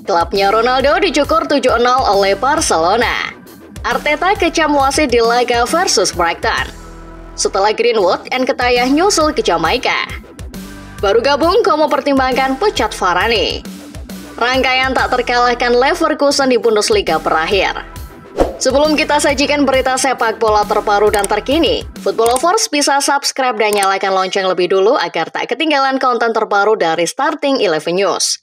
Klubnya Ronaldo dicukur 7-0 oleh Barcelona. Arteta kecam wasit di laga versus Brighton. Setelah Greenwood, Nketiah nyusul ke Jamaika. Baru gabung, kau mempertimbangkan pecat Varane. Rangkaian tak terkalahkan Leverkusen di Bundesliga berakhir. Sebelum kita sajikan berita sepak bola terbaru dan terkini, Football Lovers bisa subscribe dan nyalakan lonceng lebih dulu agar tak ketinggalan konten terbaru dari Starting 11 News.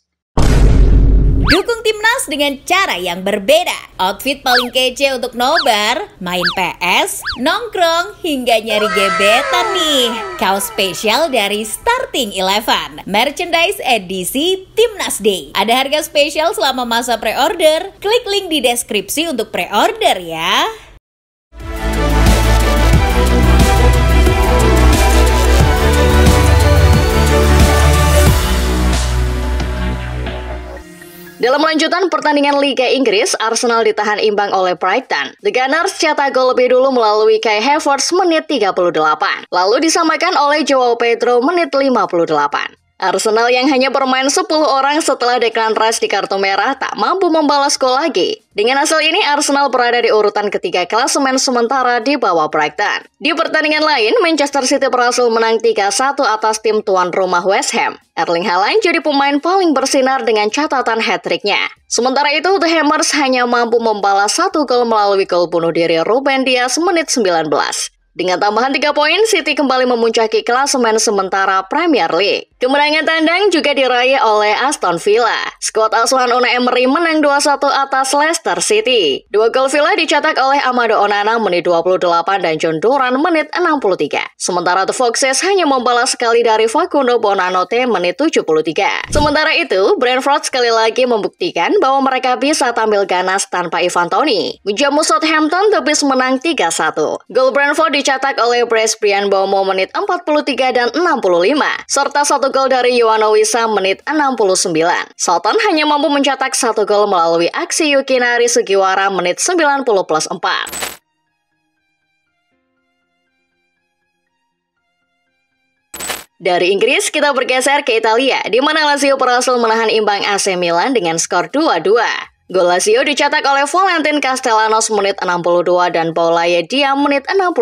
Dukung timnas dengan cara yang berbeda. Outfit paling kece untuk nobar, main PS, nongkrong, hingga nyari gebetan nih. Kaos spesial dari Starting 11, merchandise edisi Timnas Day. Ada harga spesial selama masa pre-order. Klik link di deskripsi untuk pre-order ya. Dalam lanjutan pertandingan Liga Inggris, Arsenal ditahan imbang oleh Brighton. The Gunners cetak gol lebih dulu melalui Kai Havertz menit 38, lalu disamakan oleh Joao Pedro menit 58. Arsenal yang hanya bermain 10 orang setelah Declan Rice di kartu merah tak mampu membalas gol lagi. Dengan hasil ini, Arsenal berada di urutan ketiga klasemen sementara di bawah Brighton. Di pertandingan lain, Manchester City berhasil menang 3-1 atas tim tuan rumah West Ham. Erling Haaland jadi pemain paling bersinar dengan catatan hat-tricknya. Sementara itu, The Hammers hanya mampu membalas 1 gol melalui gol bunuh diri Ruben Dias menit 19. Dengan tambahan 3 poin, City kembali memuncaki klasemen sementara Premier League. Kemenangan tandang juga diraih oleh Aston Villa. Skuad asuhan Unai Emery menang 2-1 atas Leicester City. 2 gol Villa dicetak oleh Amado Onana menit 28 dan John Duran menit 63. Sementara The Foxes hanya membalas sekali dari Facundo Bonanote menit 73. Sementara itu, Brentford sekali lagi membuktikan bahwa mereka bisa tampil ganas tanpa Ivan Toney. Menjamu Southampton, The Bees menang 3-1. Gol Brentford dicetak oleh Bryce Brian Bomo menit 43 dan 65, serta 1 gol dari Yoano Wissa menit 69. Southampton hanya mampu mencetak 1 gol melalui aksi Yukinari Sugiwara menit 90+4. Dari Inggris, kita bergeser ke Italia, di mana Lazio berhasil menahan imbang AC Milan dengan skor 2-2. Gol Lazio dicetak oleh Valentin Castellanos menit 62 dan Paulaye Dia menit 66.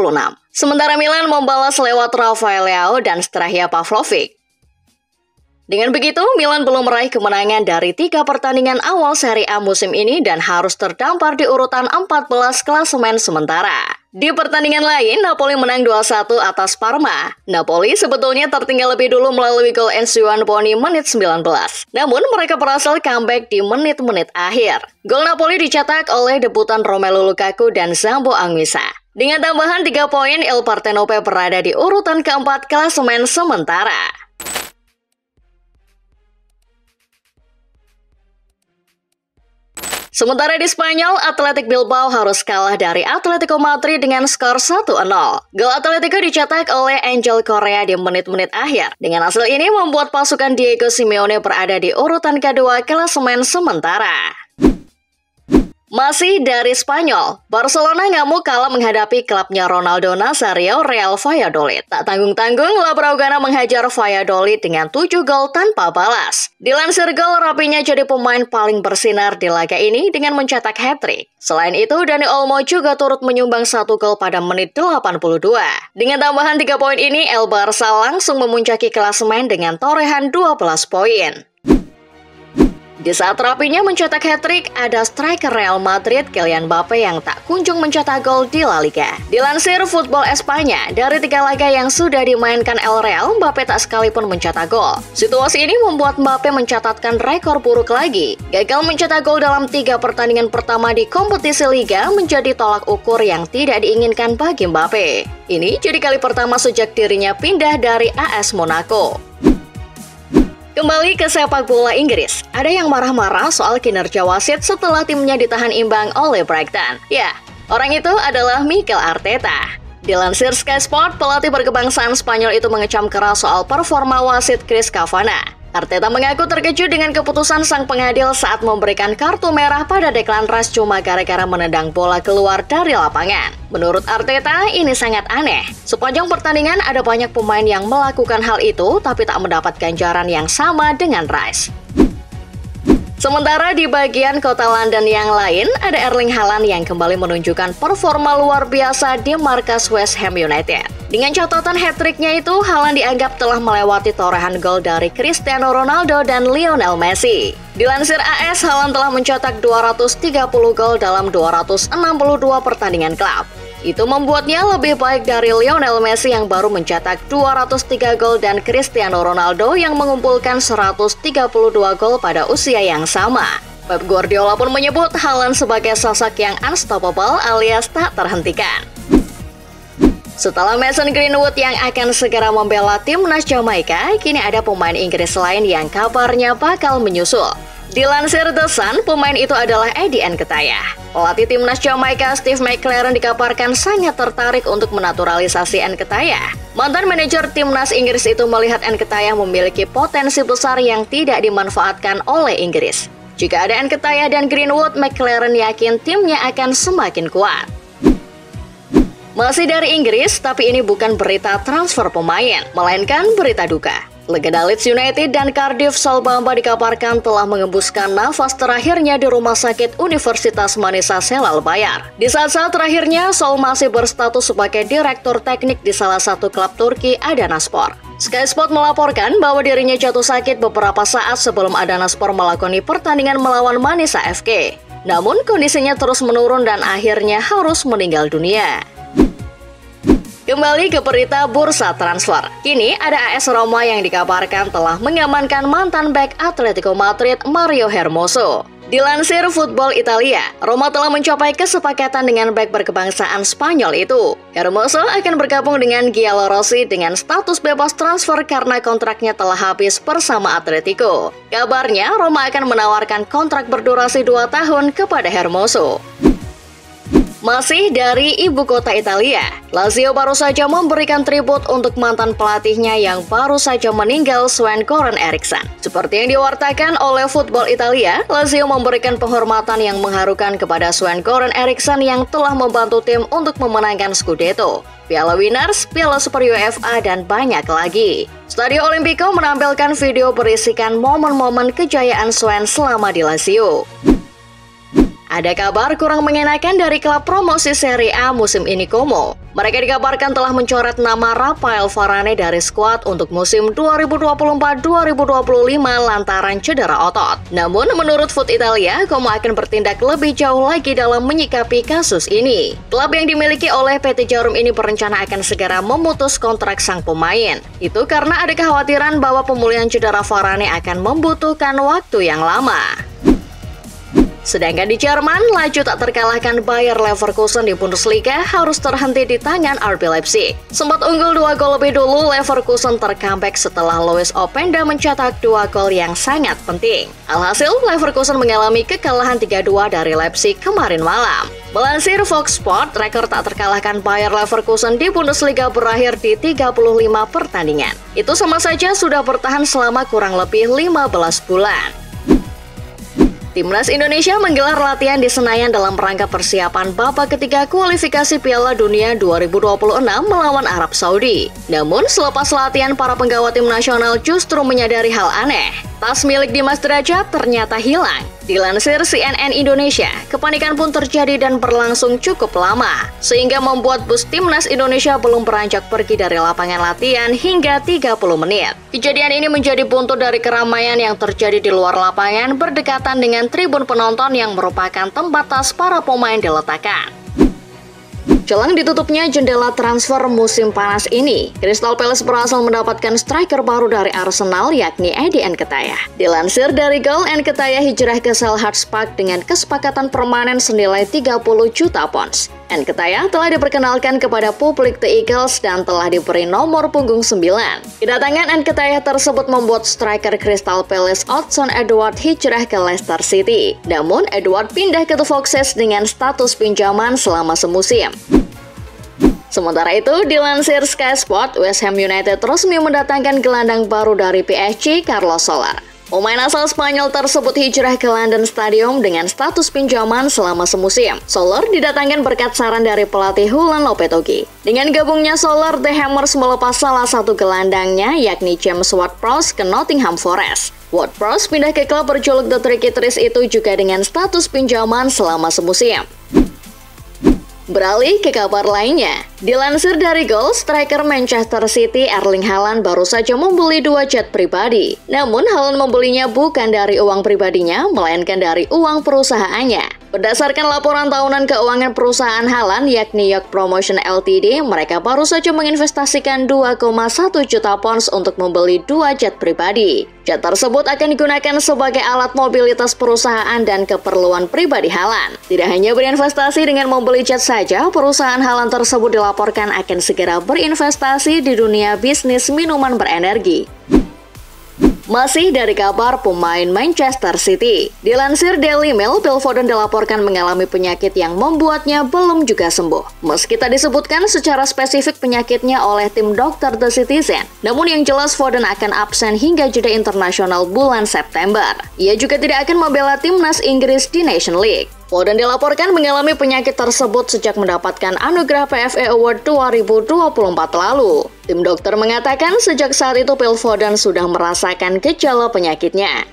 Sementara Milan membalas lewat Rafael Leao dan Strahia Pavlovic. Dengan begitu, Milan belum meraih kemenangan dari 3 pertandingan awal Serie A musim ini dan harus terdampar di urutan 14 klasemen sementara. Di pertandingan lain, Napoli menang 2-1 atas Parma. Napoli sebetulnya tertinggal lebih dulu melalui gol Enzuan Boni menit 19. Namun, mereka berhasil comeback di menit-menit akhir. Gol Napoli dicetak oleh debutan Romelu Lukaku dan Zambo Anguissa. Dengan tambahan 3 poin, Il Partenope berada di urutan keempat klasemen sementara. Sementara di Spanyol, Athletic Bilbao harus kalah dari Atletico Madrid dengan skor 1-0. Gol Atletico dicetak oleh Angel Correa di menit-menit akhir. Dengan hasil ini membuat pasukan Diego Simeone berada di urutan kedua klasemen sementara. Masih dari Spanyol, Barcelona nggak mau kalah menghadapi klubnya Ronaldo Nazario Real Valladolid. Tak tanggung-tanggung, La Blaugrana menghajar Valladolid dengan 7 gol tanpa balas. Dilansir Gol, Rapinya jadi pemain paling bersinar di laga ini dengan mencetak hat-trick. Selain itu, Dani Olmo juga turut menyumbang 1 gol pada menit 82. Dengan tambahan 3 poin ini, El Barça langsung memuncaki klasemen dengan torehan 12 poin. Di saat Rapinya mencetak hat-trick, ada striker Real Madrid Kylian Mbappe yang tak kunjung mencetak gol di La Liga. Dilansir Football Espanya, dari 3 laga yang sudah dimainkan El Real, Mbappe tak sekalipun mencetak gol. Situasi ini membuat Mbappe mencatatkan rekor buruk lagi. Gagal mencetak gol dalam 3 pertandingan pertama di kompetisi Liga menjadi tolak ukur yang tidak diinginkan bagi Mbappe. Ini jadi kali pertama sejak dirinya pindah dari AS Monaco. Kembali ke sepak bola Inggris, ada yang marah-marah soal kinerja wasit setelah timnya ditahan imbang oleh Brighton. Ya, orang itu adalah Mikel Arteta. Dilansir Sky Sport, pelatih berkebangsaan Spanyol itu mengecam keras soal performa wasit Chris Kavanagh. Arteta mengaku terkejut dengan keputusan sang pengadil saat memberikan kartu merah pada Declan Rice cuma gara-gara menendang bola keluar dari lapangan. Menurut Arteta, ini sangat aneh. Sepanjang pertandingan ada banyak pemain yang melakukan hal itu tapi tak mendapat ganjaran yang sama dengan Rice. Sementara di bagian kota London yang lain, ada Erling Haaland yang kembali menunjukkan performa luar biasa di markas West Ham United. Dengan catatan hat-tricknya itu, Haaland dianggap telah melewati torehan gol dari Cristiano Ronaldo dan Lionel Messi. Dilansir AS, Haaland telah mencetak 230 gol dalam 262 pertandingan klub. Itu membuatnya lebih baik dari Lionel Messi yang baru mencetak 203 gol dan Cristiano Ronaldo yang mengumpulkan 132 gol pada usia yang sama. Pep Guardiola pun menyebut Haaland sebagai sosok yang unstoppable alias tak terhentikan. Setelah Mason Greenwood yang akan segera membela timnas Jamaika, kini ada pemain Inggris lain yang kabarnya bakal menyusul. Dilansir The Sun, pemain itu adalah Eddie Nketiah. Pelatih timnas Jamaika Steve McClaren dikabarkan sangat tertarik untuk menaturalisasi Nketiah. Mantan manajer timnas Inggris itu melihat Nketiah memiliki potensi besar yang tidak dimanfaatkan oleh Inggris. Jika ada Nketiah dan Greenwood, McClaren yakin timnya akan semakin kuat. Masih dari Inggris, tapi ini bukan berita transfer pemain, melainkan berita duka. Legenda Leeds United dan Cardiff Saul Bamba dikabarkan telah mengembuskan nafas terakhirnya di Rumah Sakit Universitas Manisa Selal Bayar. Di saat-saat terakhirnya, Saul masih berstatus sebagai direktur teknik di salah satu klub Turki, Adanaspor. Sky Sport melaporkan bahwa dirinya jatuh sakit beberapa saat sebelum Adanaspor melakoni pertandingan melawan Manisa FK. Namun kondisinya terus menurun dan akhirnya harus meninggal dunia. Kembali ke berita bursa transfer. Kini ada AS Roma yang dikabarkan telah mengamankan mantan bek Atletico Madrid Mario Hermoso. Dilansir Football Italia, Roma telah mencapai kesepakatan dengan bek berkebangsaan Spanyol itu. Hermoso akan bergabung dengan Giallorossi dengan status bebas transfer karena kontraknya telah habis bersama Atletico. Kabarnya, Roma akan menawarkan kontrak berdurasi 2 tahun kepada Hermoso. Masih dari ibu kota Italia, Lazio baru saja memberikan tribut untuk mantan pelatihnya yang baru saja meninggal, Sven-Göran Eriksson. Seperti yang diwartakan oleh Football Italia, Lazio memberikan penghormatan yang mengharukan kepada Sven-Göran Eriksson yang telah membantu tim untuk memenangkan Scudetto, Piala Winners, Piala Super UEFA, dan banyak lagi. Stadio Olimpico menampilkan video berisikan momen-momen kejayaan Sven selama di Lazio. Ada kabar kurang mengenakan dari klub promosi Serie A musim ini Como. Mereka dikabarkan telah mencoret nama Rafael Varane dari skuad untuk musim 2024-2025 lantaran cedera otot. Namun menurut Foot Italia, Como akan bertindak lebih jauh lagi dalam menyikapi kasus ini. Klub yang dimiliki oleh PT Jarum ini berencana akan segera memutus kontrak sang pemain. Itu karena ada kekhawatiran bahwa pemulihan cedera Varane akan membutuhkan waktu yang lama. Sedangkan di Jerman, laju tak terkalahkan Bayer Leverkusen di Bundesliga harus terhenti di tangan RB Leipzig. Sempat unggul 2 gol lebih dulu, Leverkusen tercomeback setelah Louis Openda mencetak 2 gol yang sangat penting. Alhasil, Leverkusen mengalami kekalahan 3-2 dari Leipzig kemarin malam. Melansir Fox Sport, rekor tak terkalahkan Bayer Leverkusen di Bundesliga berakhir di 35 pertandingan. Itu sama saja sudah bertahan selama kurang lebih 15 bulan. Timnas Indonesia menggelar latihan di Senayan dalam rangka persiapan babak ketiga kualifikasi Piala Dunia 2026 melawan Arab Saudi. Namun, selepas latihan, para penggawa tim nasional justru menyadari hal aneh. Tas milik Dimas Derajat ternyata hilang. Dilansir CNN Indonesia, kepanikan pun terjadi dan berlangsung cukup lama, sehingga membuat bus Timnas Indonesia belum beranjak pergi dari lapangan latihan hingga 30 menit. Kejadian ini menjadi buntut dari keramaian yang terjadi di luar lapangan berdekatan dengan tribun penonton yang merupakan tempat tas para pemain diletakkan. Jelang ditutupnya jendela transfer musim panas ini, Crystal Palace berhasil mendapatkan striker baru dari Arsenal yakni Eddie Nketiah. Dilansir dari Goal, Nketiah hijrah ke Selhurst Park dengan kesepakatan permanen senilai 30 juta pounds. Nketiah telah diperkenalkan kepada publik The Eagles dan telah diberi nomor punggung 9. Kedatangan Nketiah tersebut membuat striker Crystal Palace Odsonne Edouard hijrah ke Leicester City. Namun, Edouard pindah ke The Foxes dengan status pinjaman selama semusim. Sementara itu, dilansir Sky Sport, West Ham United resmi mendatangkan gelandang baru dari PSG, Carlos Soler. Pemain asal Spanyol tersebut hijrah ke London Stadium dengan status pinjaman selama semusim. Soler didatangkan berkat saran dari pelatih Julen Lopetegui. Dengan gabungnya Soler, The Hammers melepas salah satu gelandangnya yakni James Ward-Prowse ke Nottingham Forest. Ward-Prowse pindah ke klub berjuluk The Tricky Trees itu juga dengan status pinjaman selama semusim. Beralih ke kabar lainnya, dilansir dari Goal, striker Manchester City Erling Haaland baru saja membeli 2 jet pribadi. Namun Haaland membelinya bukan dari uang pribadinya, melainkan dari uang perusahaannya. Berdasarkan laporan tahunan keuangan perusahaan Haaland yakni York Promotion Ltd, mereka baru saja menginvestasikan 2,1 juta pounds untuk membeli 2 jet pribadi. Jet tersebut akan digunakan sebagai alat mobilitas perusahaan dan keperluan pribadi Haaland. Tidak hanya berinvestasi dengan membeli jet saja, perusahaan Haaland tersebut dilaporkan akan segera berinvestasi di dunia bisnis minuman berenergi. Masih dari kabar pemain Manchester City, dilansir Daily Mail, Phil Foden dilaporkan mengalami penyakit yang membuatnya belum juga sembuh. Meski tak disebutkan secara spesifik penyakitnya oleh tim dokter The Citizen, namun yang jelas Foden akan absen hingga jeda internasional bulan September. Ia juga tidak akan membela timnas Inggris di Nation League. Foden dilaporkan mengalami penyakit tersebut sejak mendapatkan anugerah PFA Award 2024 lalu. Tim dokter mengatakan sejak saat itu Phil Foden sudah merasakan gejala penyakitnya.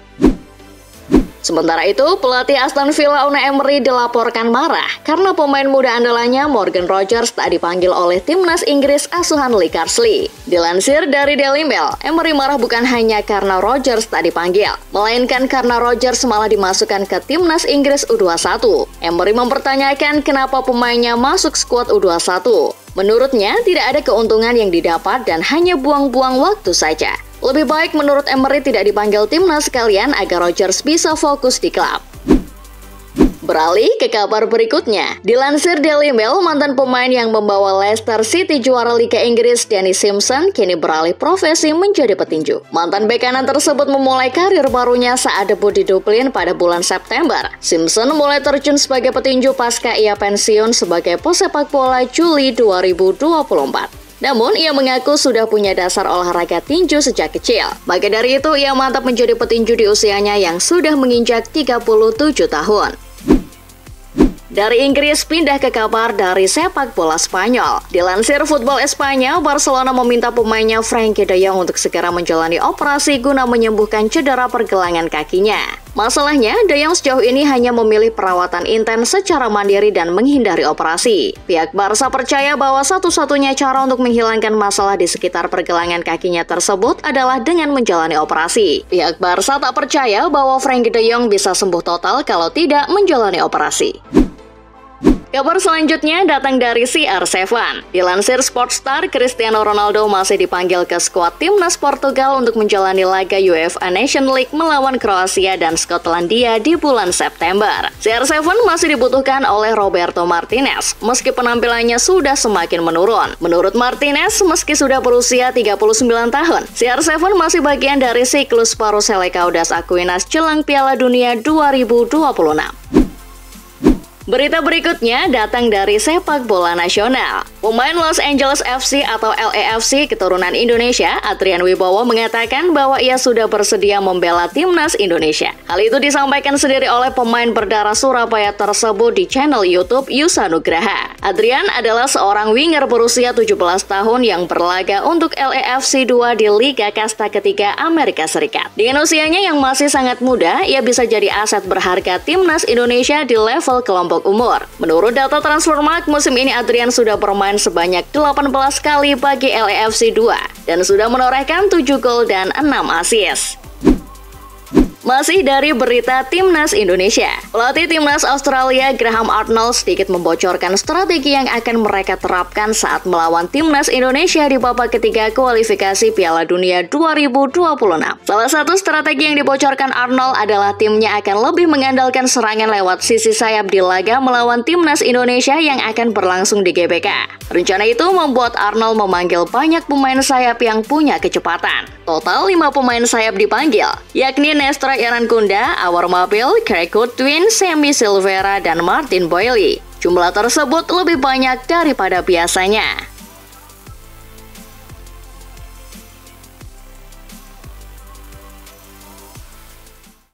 Sementara itu, pelatih Aston Villa Unai Emery dilaporkan marah karena pemain muda andalannya Morgan Rogers tak dipanggil oleh timnas Inggris asuhan Lee Carsley. Dilansir dari Daily Mail, Emery marah bukan hanya karena Rogers tak dipanggil, melainkan karena Rogers malah dimasukkan ke timnas Inggris U21. Emery mempertanyakan kenapa pemainnya masuk skuad U21. Menurutnya, tidak ada keuntungan yang didapat dan hanya buang-buang waktu saja. Lebih baik menurut Emery tidak dipanggil timnas sekalian agar Rogers bisa fokus di klub. Beralih ke kabar berikutnya, dilansir Daily Mail, mantan pemain yang membawa Leicester City juara Liga Inggris Danny Simpson kini beralih profesi menjadi petinju. Mantan bek kanan tersebut memulai karir barunya saat debut di Dublin pada bulan September. Simpson mulai terjun sebagai petinju pasca ia pensiun sebagai pesepak bola Juli 2024. Namun, ia mengaku sudah punya dasar olahraga tinju sejak kecil. Maka dari itu, ia mantap menjadi petinju di usianya yang sudah menginjak 37 tahun. Dari Inggris pindah ke kabar dari sepak bola Spanyol. Dilansir Football Espanya, Barcelona meminta pemainnya Frenkie de Jong untuk segera menjalani operasi guna menyembuhkan cedera pergelangan kakinya. Masalahnya, De Jong sejauh ini hanya memilih perawatan intens secara mandiri dan menghindari operasi. Pihak Barca percaya bahwa satu-satunya cara untuk menghilangkan masalah di sekitar pergelangan kakinya tersebut adalah dengan menjalani operasi. Pihak Barca tak percaya bahwa Frenkie de Jong bisa sembuh total kalau tidak menjalani operasi. Kabar selanjutnya datang dari CR7. Dilansir Sportstar, Cristiano Ronaldo masih dipanggil ke skuad timnas Portugal untuk menjalani laga UEFA Nation League melawan Kroasia dan Skotlandia di bulan September. CR7 masih dibutuhkan oleh Roberto Martinez, meski penampilannya sudah semakin menurun. Menurut Martinez, meski sudah berusia 39 tahun, CR7 masih bagian dari siklus paru Seleucaudas Aquinas jelang Piala Dunia 2026. Berita berikutnya datang dari sepak bola nasional. Pemain Los Angeles FC atau LAFC keturunan Indonesia, Adrian Wibowo mengatakan bahwa ia sudah bersedia membela timnas Indonesia. Hal itu disampaikan sendiri oleh pemain berdarah Surabaya tersebut di channel YouTube Yusa Nugraha. Adrian adalah seorang winger berusia 17 tahun yang berlaga untuk LAFC 2 di Liga Kasta ketiga Amerika Serikat. Dengan usianya yang masih sangat muda, ia bisa jadi aset berharga timnas Indonesia di level kelompok umur. Menurut data Transfermarkt, musim ini Adrian sudah bermain sebanyak 18 kali bagi LAFC 2 dan sudah menorehkan 7 gol dan 6 assist. Masih dari berita Timnas Indonesia, pelatih Timnas Australia Graham Arnold sedikit membocorkan strategi yang akan mereka terapkan saat melawan Timnas Indonesia di babak ketiga kualifikasi Piala Dunia 2026. Salah satu strategi yang dibocorkan Arnold adalah timnya akan lebih mengandalkan serangan lewat sisi sayap di laga melawan Timnas Indonesia yang akan berlangsung di GBK. Rencana itu membuat Arnold memanggil banyak pemain sayap yang punya kecepatan. Total 5 pemain sayap dipanggil, yakni Nestor Irankunda, Awar Mabil, Craig Goodwin, Semi Silvera, dan Martin Boyle. Jumlah tersebut lebih banyak daripada biasanya.